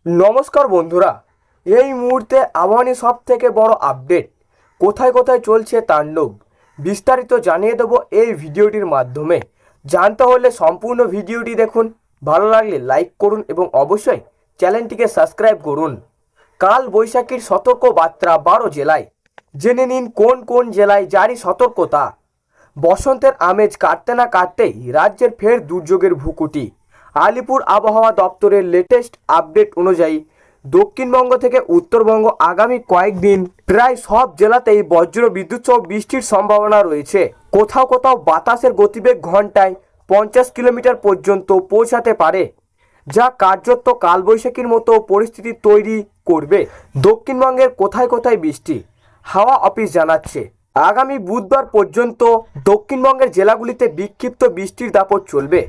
নমস্কার বন্ধুরা, এই মুহূর্তে আবহাওয়া সব থেকে বড় আপডেট কোথায় কোথায় চলছে তাণ্ডব বিস্তারিত জানিয়ে দেব এই ভিডিওটির মাধ্যমে। জানতে হলে সম্পূর্ণ ভিডিওটি দেখুন, ভালো লাগলে লাইক করুন এবং অবশ্যই চ্যানেলটিকে সাবস্ক্রাইব করুন। কাল বৈশাখীর সতর্ক বার্তা 12 জেলায়। জেনে নিন কোন কোন জেলায় জারি সতর্কতা। বসন্তের আমেজ কাটতে না কাটতেই রাজ্যের ফের দুর্যোগের ভূকুটি। আলিপুর আবহাওয়া দপ্তরের লেটেস্ট আপডেট অনুযায়ী দক্ষিণবঙ্গ থেকে উত্তরবঙ্গ আগামী কয়েকদিন প্রায় সব জেলাতেই বজ্র বিদ্যুৎ সহ বৃষ্টির সম্ভাবনা রয়েছে। কোথাও কোথাও বাতাসের গতিবেগ ঘন্টায় 50 কিলোমিটার পর্যন্ত পৌঁছাতে পারে, যা কার্যত কালবৈশাখীর মতো পরিস্থিতি তৈরি করবে। দক্ষিণবঙ্গের কোথায় কোথায় বৃষ্টি, হাওয়া অফিস জানাচ্ছে আগামী বুধবার পর্যন্ত দক্ষিণবঙ্গের জেলাগুলিতে বিক্ষিপ্ত বৃষ্টির দাপট চলবে।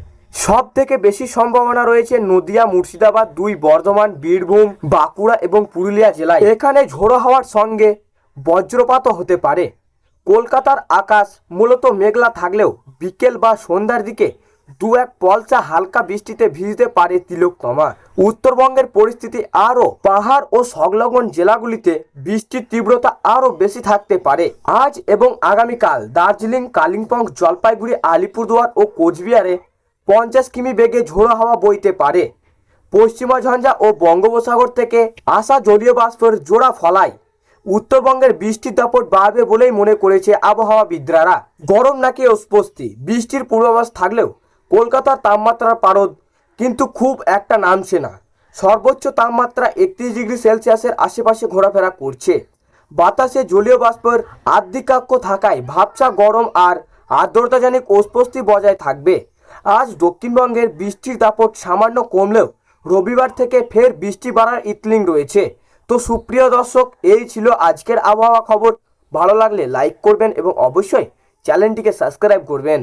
সব থেকে বেশি সম্ভাবনা রয়েছে নদিয়া, মুর্শিদাবাদ, 2 বর্ধমান, বীরভূম, বাঁকুড়া এবং পুরুলিয়া জেলায়। এখানে ঝোড়ো হাওয়ার সঙ্গে বজ্রপাতও হতে পারে। কলকাতার আকাশ মূলত মেঘলা থাকলেও বিকেল বা সন্ধ্যার দিকে 2-1 পলসা হালকা বৃষ্টিতে ভিজতে পারে তিলোত্তমা। উত্তরবঙ্গের পরিস্থিতি আরও পাহাড় ও সংলগ্ন জেলাগুলিতে বৃষ্টির তীব্রতা আরও বেশি থাকতে পারে। আজ এবং আগামীকাল দার্জিলিং, কালিম্পং, জলপাইগুড়ি, আলিপুরদুয়ার ও কোচবিহারে 50 কিমি বেগে ঝোড়ো হাওয়া বইতে পারে। পশ্চিমা ঝঞ্ঝা ও বঙ্গোপসাগর থেকে আসা জলীয় বাষ্পের জোড়া ফলায় উত্তরবঙ্গের বৃষ্টির দাপট বাড়বে বলেই মনে করেছে আবহাওয়াবিদরা। গরম নাকি অস্বস্তি, বৃষ্টির পূর্বাভাস থাকলেও কলকাতার তাপমাত্রার পারদ কিন্তু খুব একটা নামছে না। সর্বোচ্চ তাপমাত্রা 31 ডিগ্রি সেলসিয়াসের আশেপাশে ঘোরাফেরা করছে। বাতাসে জলীয় বাষ্পের আধিক্য থাকায় ভাবছা গরম আর আর্দ্রতাজনিত অস্বস্তি বজায় থাকবে। আজ দক্ষিণবঙ্গের বৃষ্টির দাপট সামান্য কমলেও রবিবার থেকে ফের বৃষ্টি বাড়ার ইতলিং রয়েছে। তো সুপ্রিয় দর্শক, এই ছিল আজকের আবহাওয়া খবর। ভালো লাগলে লাইক করবেন এবং অবশ্যই চ্যানেলটিকে সাবস্ক্রাইব করবেন।